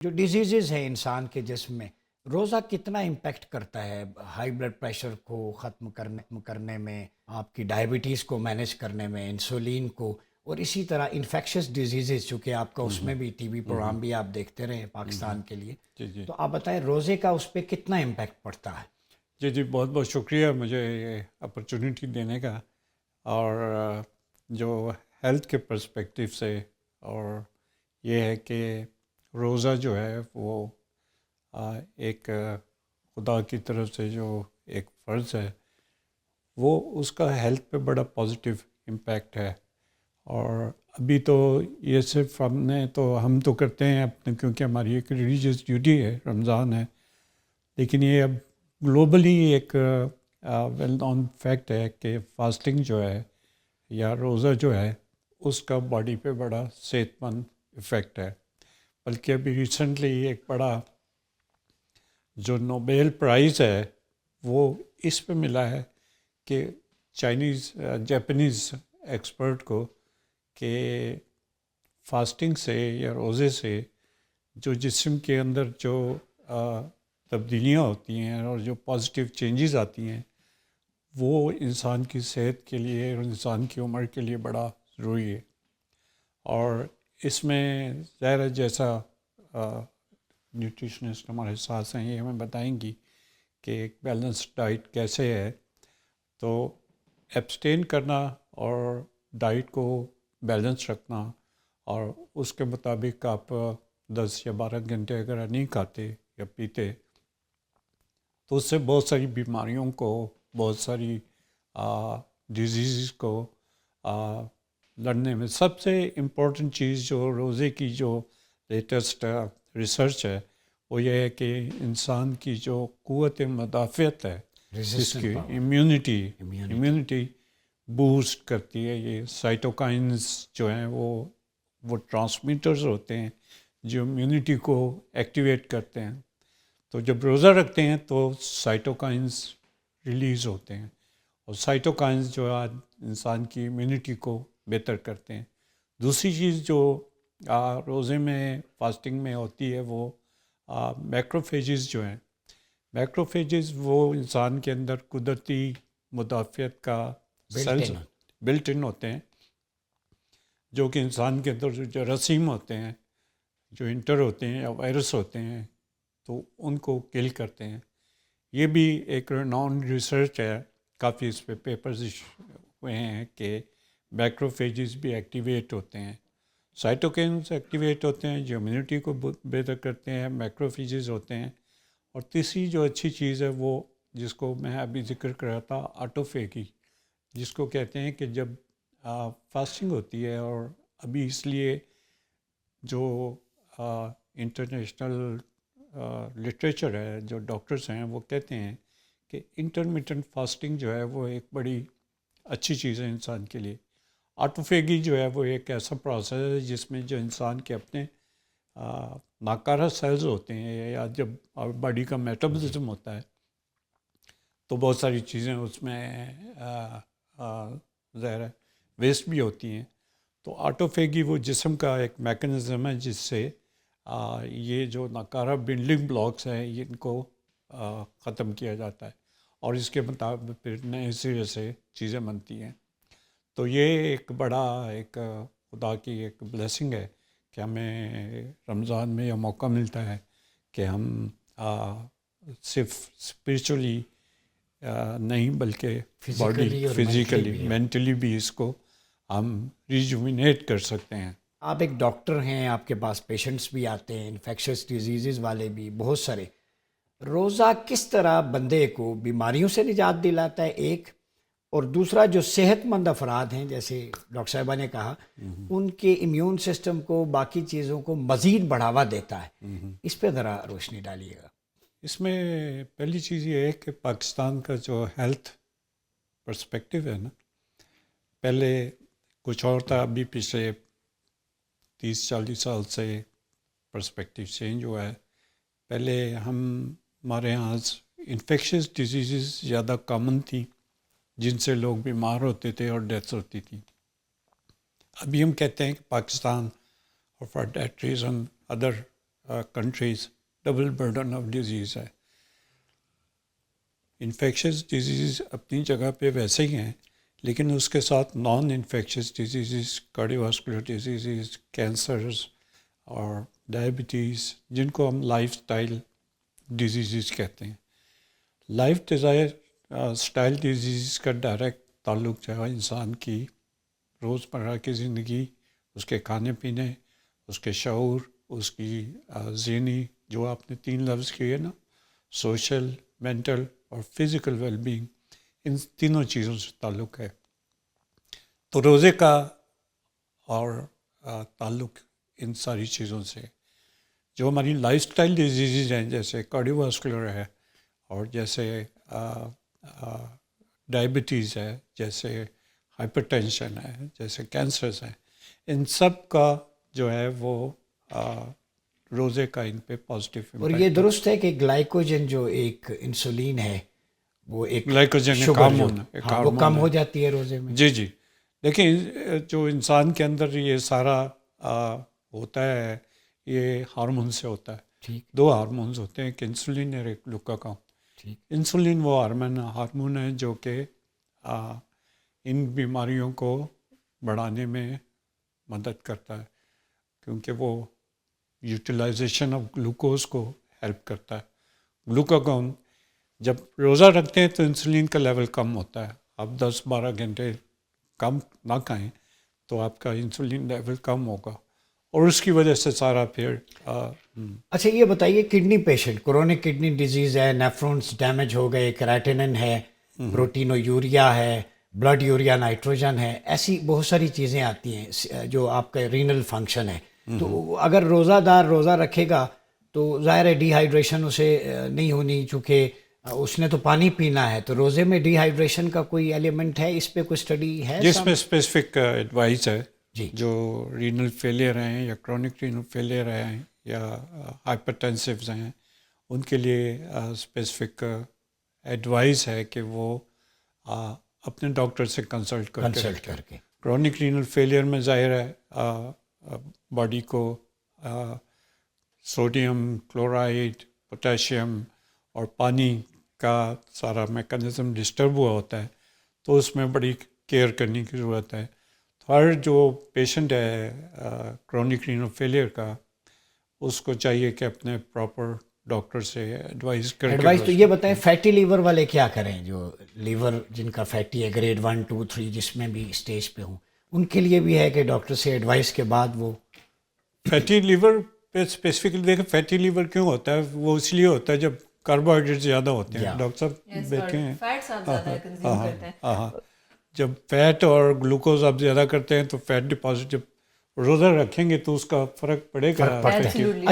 جو ڈیزیزز ہیں انسان کے جسم میں، روزہ کتنا امپیکٹ کرتا ہے ہائی بلڈ پریشر کو ختم کرنے میں، آپ کی ڈائبٹیز کو مینیج کرنے میں، انسولین کو، اور اسی طرح انفیکشس ڈیزیزز، چونکہ آپ کا اس میں بھی ٹی وی پروگرام بھی آپ دیکھتے رہے پاکستان کے لیے، جی جی تو آپ بتائیں روزے کا اس پہ کتنا امپیکٹ پڑتا ہے؟ جی جی، بہت بہت شکریہ مجھے یہ اپرچونیٹی دینے کا. اور جو ہیلتھ کے پرسپیکٹیو سے، اور یہ ہے کہ روزہ جو ہے وہ ایک خدا کی طرف سے جو ایک فرض ہے، وہ اس کا ہیلتھ پہ بڑا پازیٹیو امپیکٹ ہے. اور ابھی تو یہ صرف ہم تو کرتے ہیں اپنے، کیونکہ ہماری ایک ریلیجیس ڈیوٹی ہے، رمضان ہے، لیکن یہ اب گلوبلی ایک ویل نون فیکٹ ہے کہ فاسٹنگ جو ہے یا روزہ جو ہے اس کا باڈی پہ بڑا صحت مند افیکٹ ہے. بلکہ ابھی ریسنٹلی ایک بڑا جو نوبیل پرائز ہے وہ اس پہ ملا ہے کہ جاپنیز ایکسپرٹ کو، کہ فاسٹنگ سے یا روزے سے جو جسم کے اندر جو تبدیلیاں ہوتی ہیں اور جو پازیٹیو چینجز آتی ہیں، وہ انسان کی صحت کے لیے اور انسان کی عمر کے لیے بڑا ضروری ہے. اور اس میں ظاہر ہے جیسا نیوٹریشنسٹ ہمارے ساتھ ہیں یہ ہمیں بتائیں گی کہ ایک بیلنس ڈائٹ کیسے ہے. تو ایبسٹین کرنا اور ڈائٹ کو بیلنس رکھنا، اور اس کے مطابق آپ 10 یا 12 گھنٹے اگر نہیں کھاتے یا پیتے تو اس سے بہت ساری بیماریوں کو، بہت ساری ڈیزیز کو لڑنے میں سب سے امپورٹنٹ چیز جو روزے کی جو لیٹسٹ ریسرچ ہے وہ یہ ہے کہ انسان کی جو قوت مدافعت ہے، جس ریزسٹنٹ کی پاور، امیونٹی. امیونٹی بوسٹ کرتی ہے. یہ سائٹوکائنز جو ہیں وہ ٹرانسمیٹرز ہوتے ہیں جو امیونٹی کو ایکٹیویٹ کرتے ہیں. تو جب روزہ رکھتے ہیں تو سائٹوکائنز ریلیز ہوتے ہیں، اور سائٹوکائنز جو ہے انسان کی امیونٹی کو بہتر کرتے ہیں. دوسری چیز جو روزے میں فاسٹنگ میں ہوتی ہے وہ میکروفیجز جو ہیں. میکروفیجز وہ انسان کے اندر قدرتی مدافعت کا built cells in. Built in ہوتے ہیں، جو کہ انسان کے اندر جو جراثیم ہوتے ہیں، جو انٹر ہوتے ہیں یا وائرس ہوتے ہیں، تو ان کو کل کرتے ہیں. یہ بھی ایک ریناؤنڈ ریسرچ ہے، کافی اس پہ پیپرز ہوئے ہیں کہ میکروفیجز بھی ایکٹیویٹ ہوتے ہیں، سائٹوکائنز ایکٹیویٹ ہوتے ہیں جو امیونٹی کو بہتر کرتے ہیں، میکروفیجز ہوتے ہیں. اور تیسری جو اچھی چیز ہے وہ جس کو میں ابھی ذکر کر رہا تھا، آٹوفیگی، جس کو کہتے ہیں کہ جب فاسٹنگ ہوتی ہے. اور ابھی اس لیے جو انٹرنیشنل لٹریچر ہے، جو ڈاکٹرز ہیں وہ کہتے ہیں کہ انٹرمیٹنٹ فاسٹنگ جو ہے وہ ایک بڑی اچھی چیز ہے انسان کے لیے. آٹوفیگی جو ہے وہ ایک ایسا پروسیس ہے جس میں جو انسان کے اپنے ناکارہ سیلز ہوتے ہیں، یا جب باڈی کا میٹابولزم ہوتا ہے تو بہت ساری چیزیں اس میں ظاہر ہے ویسٹ بھی ہوتی ہیں. تو آٹوفیگی وہ جسم کا ایک میکنزم ہے جس سے یہ جو ناکارہ بلڈنگ بلاکس ہیں ان کو ختم کیا جاتا ہے، اور اس کے مطابق پھر نئے سرے سے چیزیں بنتی ہیں. تو یہ ایک بڑا ایک خدا کی ایک بلیسنگ ہے کہ ہمیں رمضان میں یہ موقع ملتا ہے کہ ہم صرف اسپریچولی نہیں بلکہ باڈی فزیکلی اور مینٹلی فزیکلی بھی. مینٹلی بھی اس کو ہم ریجوینیٹ کر سکتے ہیں. آپ ایک ڈاکٹر ہیں، آپ کے پاس پیشنٹس بھی آتے ہیں، انفیکشس ڈیزیزز والے بھی بہت سارے. روزہ کس طرح بندے کو بیماریوں سے نجات دلاتا ہے ایک، اور دوسرا جو صحت مند افراد ہیں جیسے ڈاکٹر صاحبہ نے کہا، ان کے امیون سسٹم کو، باقی چیزوں کو مزید بڑھاوا دیتا ہے. اس پہ ذرا روشنی ڈالیے گا. اس میں پہلی چیز یہ ہے کہ پاکستان کا جو ہیلتھ پرسپیکٹیو ہے نا، پہلے کچھ اور تھا، ابھی پچھلے 30-40 سال سے پرسپیکٹیو چینج ہوا ہے. پہلے ہمارے یہاں انفیکشس ڈیزیزز زیادہ کامن تھیں جن سے لوگ بیمار ہوتے تھے اور ڈیتھس ہوتی تھیں. ابھی ہم کہتے ہیں کہ پاکستان اور for that reason other countries double burden of disease ہے. انفیکشس ڈیزیز اپنی جگہ پہ ویسے ہی ہیں، لیکن اس کے ساتھ non infectious diseases, cardiovascular diseases, cancers اور ڈائبٹیز، جن کو ہم لائف سٹائل ڈیزیزز کہتے ہیں. لائف سٹائل ڈیزیز کا ڈائریکٹ تعلق جو ہے انسان کی روزمرہ کی زندگی، اس کے کھانے پینے، اس کے شعور، اس کی ذہنی، جو آپ نے 3 لفظ کیے نا، سوشل، مینٹل اور فزیکل ویل بینگ، ان تینوں چیزوں سے تعلق ہے. تو روزے کا اور تعلق ان ساری چیزوں سے، جو ہماری لائف سٹائل ڈیزیزز ہیں جیسے کارڈیوواسکولر ہے، اور جیسے ڈائبٹیز ہے، جیسے ہائپر ٹینشن ہے، جیسے کینسرز ہیں، ان سب کا جو ہے وہ روزے کا ان پہ پازیٹیو امپیکٹ. اور یہ درست ہے کہ گلائکوجن جو ایک انسولین ہے، وہ ایک گلائکوجن شوگر وہ کم ہو جاتی ہے روزے میں. جی دیکھیں، جو انسان کے اندر یہ سارا ہوتا ہے، یہ ہارمون سے ہوتا ہے. ٹھیک. 2 ہارمونز ہوتے ہیں، ایک انسولین اور ایک گلوکاگون. ٹھیک. انسولین وہ ہارمون ہے جو کہ ان بیماریوں کو بڑھانے میں مدد کرتا ہے، کیونکہ وہ یوٹیلائزیشن آف گلوکوز کو ہیلپ کرتا ہے. گلوکاگون، جب روزہ رکھتے ہیں تو انسولین کا لیول کم ہوتا ہے. آپ 10-12 گھنٹے کم نہ کھائیں تو آپ کا انسولین لیول کم ہوگا، اور اس کی وجہ سے سارا پھر اچھا یہ بتائیے، kidney patient, chronic kidney disease ہے، نیفرونز ڈیمیج ہو گئے، کریٹینن ہے، پروٹینو یوریا ہے، بلڈ یوریا نائٹروجن ہے، ایسی بہت ساری چیزیں آتی ہیں جو آپ کا رینل فنکشن ہے. تو اگر روزہ دار روزہ رکھے گا تو ظاہر ہے ڈی ہائیڈریشن اسے نہیں ہونی، چونکہ اس نے تو پانی پینا ہے. تو روزے میں ڈی ہائیڈریشن کا کوئی ایلیمنٹ ہے؟ اس پہ کوئی اسٹڈی ہے جس میں اسپیسیفک ایڈوائز ہے؟ جی. جو رینل فیلئر ہیں یا کرونک رینل فیلئر ہیں یا ہائپر ٹینسیوز ہیں، ان کے لیے اسپیسیفک ایڈوائز ہے کہ وہ اپنے ڈاکٹر سے کنسلٹ کر کے. کرونک رینل فیلئر میں ظاہر ہے باڈی کو سوڈیم، کلورائڈ، پوٹیشیم اور پانی کا سارا میکانزم ڈسٹرب ہوا ہوتا ہے، تو اس میں بڑی کیئر کرنے کی ضرورت ہے. تو ہر جو پیشنٹ ہے کرونک رینل فیلئر کا، اس کو چاہیے کہ اپنے پراپر ڈاکٹر سے ایڈوائز تو یہ بتائیں، فیٹی لیور والے کیا کریں؟ جو لیور جن کا فیٹی ہے گریڈ 1 2 3 جس میں بھی اسٹیج پہ ہوں، ان کے لیے بھی ہے کہ ڈاکٹر سے ایڈوائز کے بعد وہ فیٹی لیور پہ اسپیسیفکلی دیکھیں. فیٹی لیور کیوں ہوتا ہے؟ وہ اس لیے ہوتا ہے جب کاربوہائیڈریٹ زیادہ ہوتے ہیں. ڈاکٹر صاحب دیکھیں، جب فیٹ اور گلوکوز آپ زیادہ کرتے ہیں تو فیٹ ڈپازٹ، جب روزہ رکھیں گے تو اس کا فرق پڑے گا.